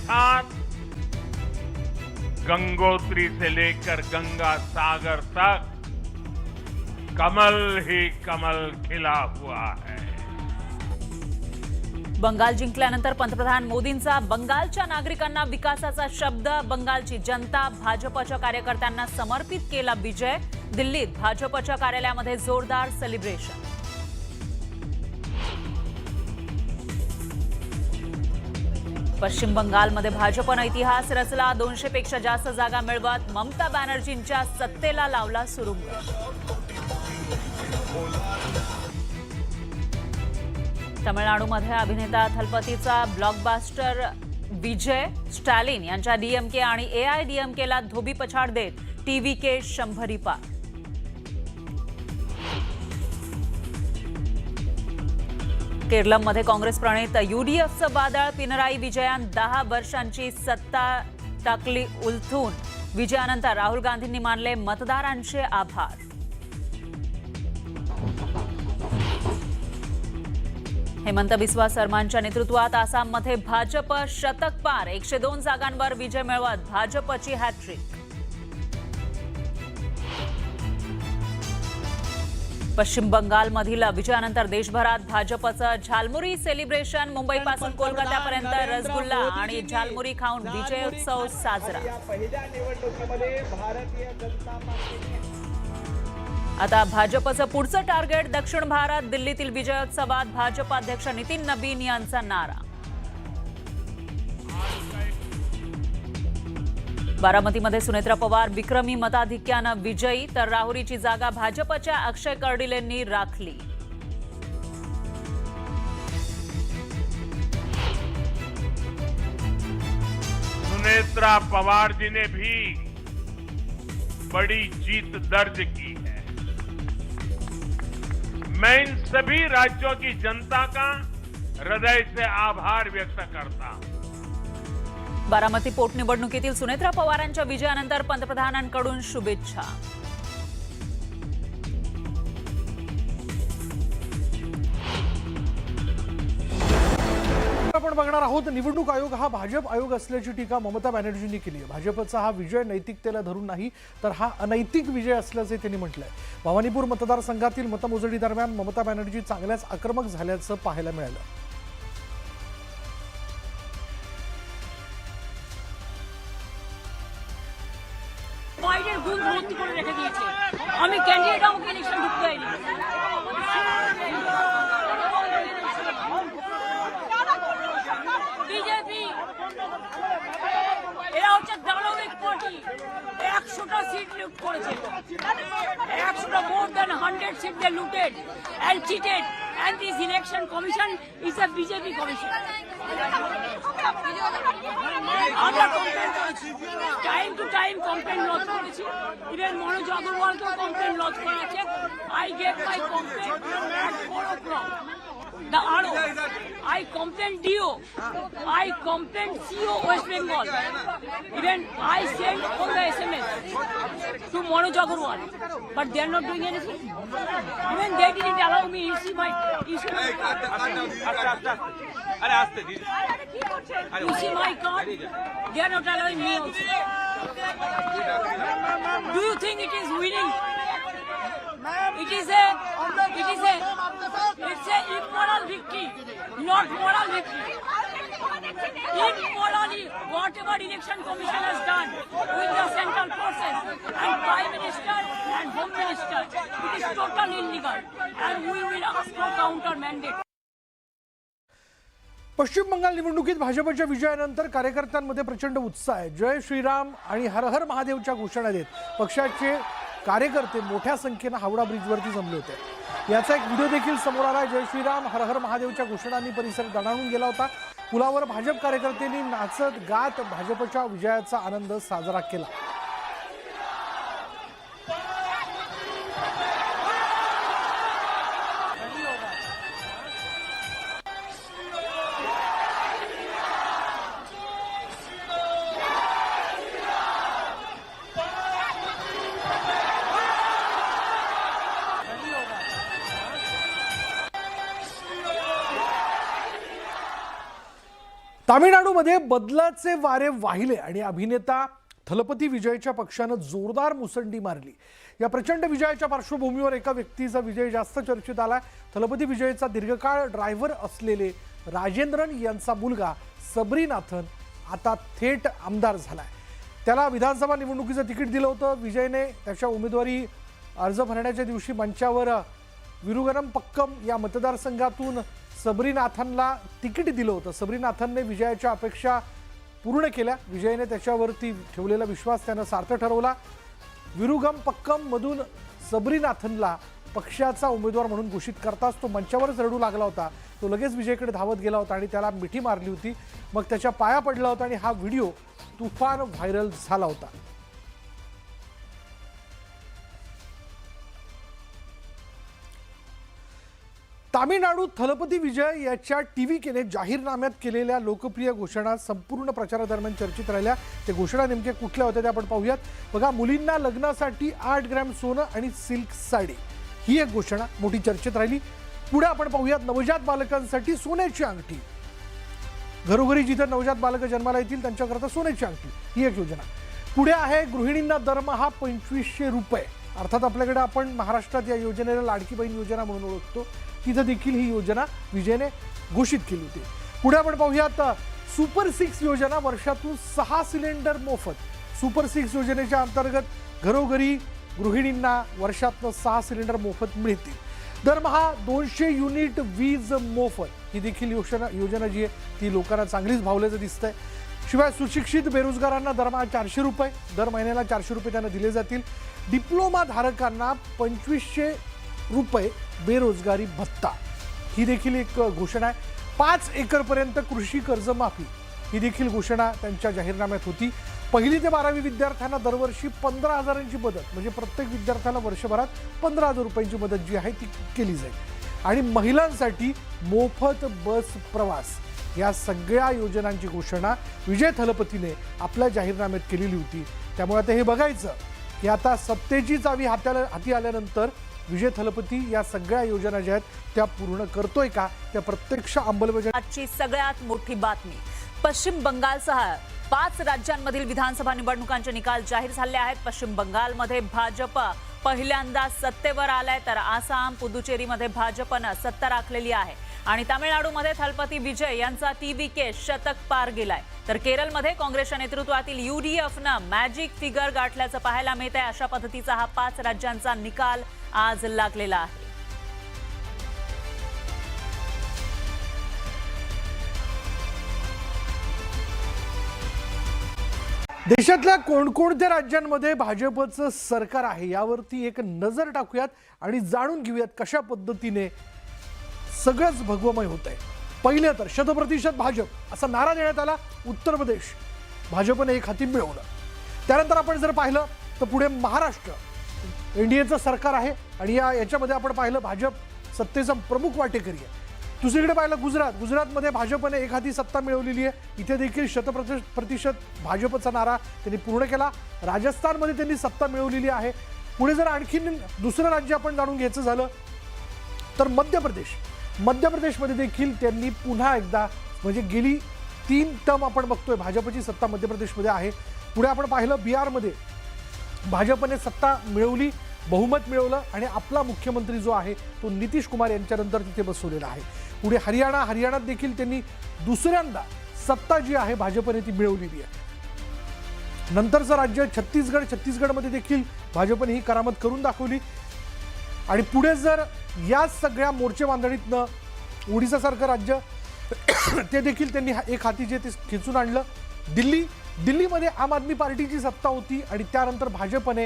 साथ गंगोत्री से लेकर गंगा सागर तक कमल ही कमल खिला हुआ है। बंगाल जिंकल्यानंतर पंतप्रधान मोदींचा बंगालच्या नागरिकांना विकासाचा शब्द। बंगालची जनता भाजपच्या कार्यकर्त्यांना समर्पित केला विजय। दिल्लीत भाजपच्या कार्यालयामध्ये जोरदार सेलिब्रेशन। पश्चिम बंगालमध्ये भाजपने इतिहास रचला। 200 पेक्षा जास्त जागा मिळवत ममता बॅनर्जींच्या सत्तेला लावला सुरुंग। तमिळनाडूमध्ये अभिनेता थलपतीचा ब्लॉकबस्टर विजय। स्टॅलिन यांच्या डीएमके आणि एआयडीएमकेला धोबीपछाड देत टीव्हीके 100 पार। केरळमध्ये काँग्रेस प्रणित यूडीएफचं वादळ। पिनराई विजयन 10 वर्षांची सत्ता टाकली उलथून। विजयानंतर राहुल गांधींनी मानले मतदारांचे आभार। हेमंत बिस्वा शर्मांच्या नेतृत्वात आसाममध्ये भाजप शतक पार। 102 जागांवर विजय मिळवत भाजपची हॅट्रिक। पश्चिम बंगालमधील विजयानंतर देशभरात भाजपचं झालमुरी सेलिब्रेशन। मुंबईपासून कोलकात्यापर्यंत रसगुल्ला आणि झालमुरी खाऊन विजयोत्सव साजरा। आता भाजपचं पुढचं टार्गेट दक्षिण भारत। दिल्लीतील विजयोत्सवात भाजप अध्यक्ष नितीन नबीन यांचा नारा। बारामतीमध्ये सुनेत्रा पवार विक्रमी मताधिक्यानं विजयी, तर राहुरीची जागा भाजपच्या अक्षय कर्डिलेंनी राखली। सुनेत्रा पवार जी ने भी बड़ी जीत दर्ज की है। मैं इन सभी राज्यों की जनता का हृदय से आभार व्यक्त करता हूं। बारामती पोटनिवडणुकीतील सुनेत्रा पवारांच्या विजयानंतर पंतप्रधानांकडून शुभेच्छा। आपण बघणार आहोत निवडणूक आयोग हा भाजप आयोग असल्याची टीका ममता बॅनर्जींनी केली आहे। भाजपचा हा विजय नैतिकतेला धरून नाही तर हा अनैतिक विजय असल्याचे त्यांनी म्हटलंय। भवानीपूर मतदारसंघातील मतमोजणी दरम्यान ममता बॅनर्जी चांगल्याच आक्रमक झाल्याचं पाहायला मिळालं। আমি ক্যান্ডিডেট আমাকে ইলেকশন ঢুকতে হয়নি। বিজেপি এরা হচ্ছে দানবিক পার্টি। 100টা সিট লুট করেছে। 100টা more than 100 seat they looted and cheated and this election commission is a BJP commission. আমরা কমপ্লেন করেছি, time to time complain lodge করেছি। ইভেন মনোজ আগরওয়ালকেও কমপ্লেন লজ করা আছে। I gave my complain at 4 o'clock. The RO, I complained DO, I complained CO West Bengal. Even I sent all the SMS to Manoj Agarwal, but they are not doing anything. Even they didn't allow me to see my card. They are not allowing me also. Do you think it is winning? It's a immoral victory, not moral victory. Immorally, whatever election commission has done with the central forces and prime minister and home minister, it is totally illegal, and we will ask for counter mandate. पश्चिम बंगाल निवडणुकीत भाजपच्या विजयानंतर कार्यकर्त्यांमध्ये प्रचंड उत्साह आहे। जय श्रीराम आणि हर हर महादेवच्या घोषणा देत पक्षाचे कार्यकर्ते मोठ्या संख्येने हावडा ब्रिजवरती जमले होते। याचा एक व्हिडिओ देखील समोर आला। जय श्रीराम हर हर महादेवच्या घोषणांनी परिसर दणाणून गेला होता। पुलावर भाजप कार्यकर्त्यांनी नाचत गात भाजपच्या विजयाचा आनंद साजरा केला। तामिळनाडूमध्ये बदलाचे वारे वाहिले आणि अभिनेता थलपती विजयच्या पक्षानं जोरदार मुसंडी मारली. या प्रचंड विजयाच्या पार्श्वभूमीवर एका व्यक्तीचा विजय जास्त चर्चेत आला. थलपती विजयचा दीर्घकाळ ड्रायव्हर असलेले राजेंद्रन यांचा मुलगा सबरीनाथन आता थेट आमदार झालाय. त्याला विधानसभा निवडणुकीचं तिकीट दिलं होतं. विजयने त्याच्या उमेदवारी अर्ज भरण्याच्या दिवशी मंचावर विरुगनम पक्कम या मतदारसंघातून सबरीनाथनला तिकीट दिलं होतं. सबरीनाथनने विजयाच्या अपेक्षा पूर्ण केल्या. विजयने त्याच्यावरती ठेवलेला विश्वास त्यानं सार्थ ठरवला. विरुगम पक्कम मधून सबरीनाथनला पक्षाचा उमेदवार म्हणून घोषित करताच तो मंचावरच रडू लागला होता. तो लगेच विजयकडे धावत गेला होता आणि त्याला मिठी मारली होती. मग त्याच्या पाया पडला होता आणि हा व्हिडिओ तुफान व्हायरल झाला होता. तामिळनाडूत थलपती विजय याच्या टीव्हीकेने जाहीरनाम्यात केलेल्या लोकप्रिय घोषणा संपूर्ण प्रचारादरम्यान चर्चित राहिल्या. ते घोषणा नेमक्या कुठल्या होत्या ते आपण पाहूयात. बघा, मुलींना लग्नासाठी 8 ग्रॅम सोनं आणि सिल्क साडी, ही एक घोषणा मोठी चर्चेत राहिली. पुढे आपण पाहूयात नवजात बालकांसाठी सोन्याची अंगठी. घरोघरी जिथे नवजात बालकं जन्माला येतील त्यांच्याकरता सोन्याची अंगठी, ही एक योजना. पुढे आहे गृहिणींना दरमहा 2500 रुपये. अर्थात आपल्याकडे आपण महाराष्ट्रात या योजनेला लाडकी बहीण योजना म्हणून ओळखतो. तिथं देखील ही योजना विजयने घोषित केली होती. पुढे आपण पाहूयात सुपर 6 योजना. वर्षातून 6 सिलेंडर मोफत. सुपर 6 योजनेच्या अंतर्गत घरोघरी गृहिणींना वर्षातनं 6 सिलेंडर मोफत मिळतील. दरमहा 200 युनिट वीज मोफत, ही देखील योजना जी आहे ती लोकांना चांगलीच भावल्याचं दिसतंय. शिवाय सुशिक्षित बेरोजगारांना दरमहा 400 रुपये, दर महिन्याला 400 रुपये त्यांना दिले जातील. डिप्लोमा धारकांना 2500 रुपये बेरोजगारी भत्ता, ही देखील एक घोषणा आहे. 5 एकरपर्यंत कृषी कर्जमाफी, ही देखील घोषणा त्यांच्या जाहीरनाम्यात होती. 1ली ते 12वी विद्यार्थ्यांना दरवर्षी 15,000ची मदत, म्हणजे प्रत्येक विद्यार्थ्याला वर्षभरात 15,000 रुपयांची मदत जी आहे ती केली जाईल. आणि महिलांसाठी मोफत बस प्रवास, या सगळ्या योजनांची घोषणा विजय थलपतीने आपल्या जाहीरनाम्यात केलेली होती. त्यामुळे आता हे बघायचं की आता सत्तेची चावी हाती आल्यानंतर विजय थलपती या सगळ्या योजना ज्या आहेत त्या पूर्ण करतोय का, त्या प्रत्यक्ष अंमलबजावणी. आजची सगळ्यात मोठी बातमी, पश्चिम बंगालसह 5 राज्यांमधील विधानसभा निवडणुकांचे निकाल जाहीर झाले आहेत. पश्चिम बंगालमध्ये भाजप पहिल्यांदा सत्तेवर आलाय, तर आसाम, पुदुचेरीमध्ये भाजपनं सत्ता राखलेली आहे. आणि तामिळनाडूमध्ये थलपती विजय यांचा टीव्हीके शतक पार गेलाय. तर केरळमध्ये काँग्रेसच्या नेतृत्वातील UDFनं मॅजिक फिगर गाठल्याचं पाहायला मिळत आहे. अशा पद्धतीचा हा 5 राज्यांचा निकाल आज लागलेला आहे. देशातल्या कोणकोणत्या राज्यांमध्ये भाजपचं सरकार आहे यावरती एक नजर टाकूयात आणि जाणून घेऊयात कशा पद्धतीने सगळंच भगवमय होत आहे. पहिले तर 100% भाजप असा नारा देण्यात आला. उत्तर प्रदेश भाजपने एक हाती मिळवलं. त्यानंतर आपण जर पाहिलं तर पुढे महाराष्ट्र एनडीएचं सरकार आहे आणि याच्यामध्ये आपण पाहिलं भाजप सत्तेचा प्रमुख वाटेकरी आहे. दुसरीकडे पाहिलं गुजरातमध्ये भाजपने एक हाती सत्ता मिळवलेली आहे. इथे देखील 100% भाजपचा नारा त्यांनी पूर्ण केला. राजस्थानमध्ये त्यांनी सत्ता मिळवलेली आहे. पुढे जर आणखीन दुसरं राज्य आपण जाणून घ्यायचं झालं तर मध्यप्रदेशमध्ये देखील त्यांनी पुन्हा एकदा, म्हणजे गेली 3 टर्म आपण बघतोय भाजपची सत्ता मध्यप्रदेशमध्ये आहे. पुढे आपण पाहिलं बिहारमध्ये भाजपने सत्ता मिळवली, बहुमत मिळवलं आणि आपला मुख्यमंत्री जो आहे तो नितीश कुमार यांच्यानंतर तिथे बसवलेला आहे. पुढे हरियाणात देखील त्यांनी दुसऱ्यांदा सत्ता जी आहे भाजपने ती मिळवलेली आहे. नंतरचं राज्य छत्तीसगडमध्ये देखील भाजपने ही करामत करून दाखवली. आणि पुढे जर या सगळ्या मोर्चे बांधणीतनं ओडिसासारखं राज्य ते देखील त्यांनी एक हाती जे ते खेचून आणलं. दिल्लीमध्ये आम आदमी पार्टीची सत्ता होती आणि त्यानंतर भाजपने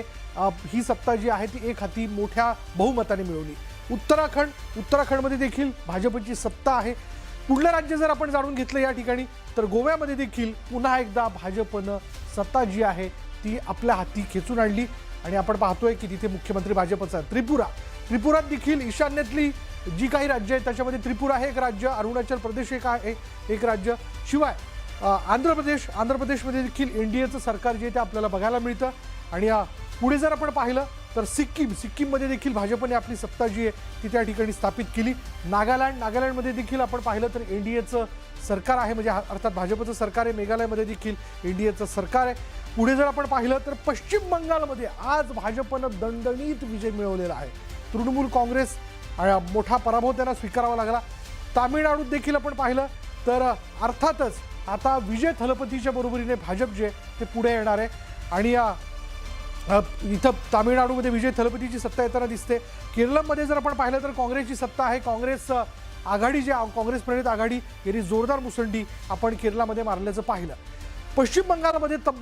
ही सत्ता जी आहे ती एक हाती मोठ्या बहुमताने मिळवली. उत्तराखंडमध्ये देखील भाजपची सत्ता आहे. पुढलं राज्य जर आपण जाणून घेतलं या ठिकाणी तर गोव्यामध्ये देखील पुन्हा एकदा भाजपनं सत्ता जी आहे ती आपल्या हाती खेचून आणली आणि आपण पाहतोय की तिथे मुख्यमंत्री भाजपचा. त्रिपुरात देखील ईशान्येतली जी काही राज्य आहेत त्याच्यामध्ये त्रिपुरा हे एक राज्य, अरुणाचल प्रदेश एक राज्य, शिवाय आंध्र प्रदेशमध्ये देखील एनडीएचं सरकार जे ते आपल्याला बघायला मिळतं. आणि पुढे जर आपण पाहिलं तर सिक्कीममध्ये देखील भाजपने आपली सत्ता जी आहे ती त्या ठिकाणी स्थापित केली. नागालँडमध्ये देखील आपण पाहिलं तर एनडीएचं सरकार आहे, म्हणजे अर्थात भाजपचं सरकार आहे, मेघालयमध्ये देखील एनडीएचं सरकार आहे. पुढे जर आपण पाहिलं तर पश्चिम बंगालमध्ये आज भाजपनं दणदणीत विजय मिळवलेला आहे. तृणमूल काँग्रेस मोठा पराभव त्यांना स्वीकारावा लागला. तामिळनाडूत देखील आपण पाहिलं तर अर्थातच आता विजय थलपतीच्या बरोबरीने भाजप जे ते पुढे येणार आहे आणि इथं तामिळनाडूमध्ये विजय थलपतीची सत्ता येताना दिसते. केरळमध्ये जर आपण पाहिलं तर काँग्रेसची सत्ता आहे. काँग्रेस आघाडी जी काँग्रेस प्रणित आघाडी यांनी जोरदार मुसंडी आपण केरळमध्ये मारल्याचं पाहिलं. पश्चिम बंगालमध्ये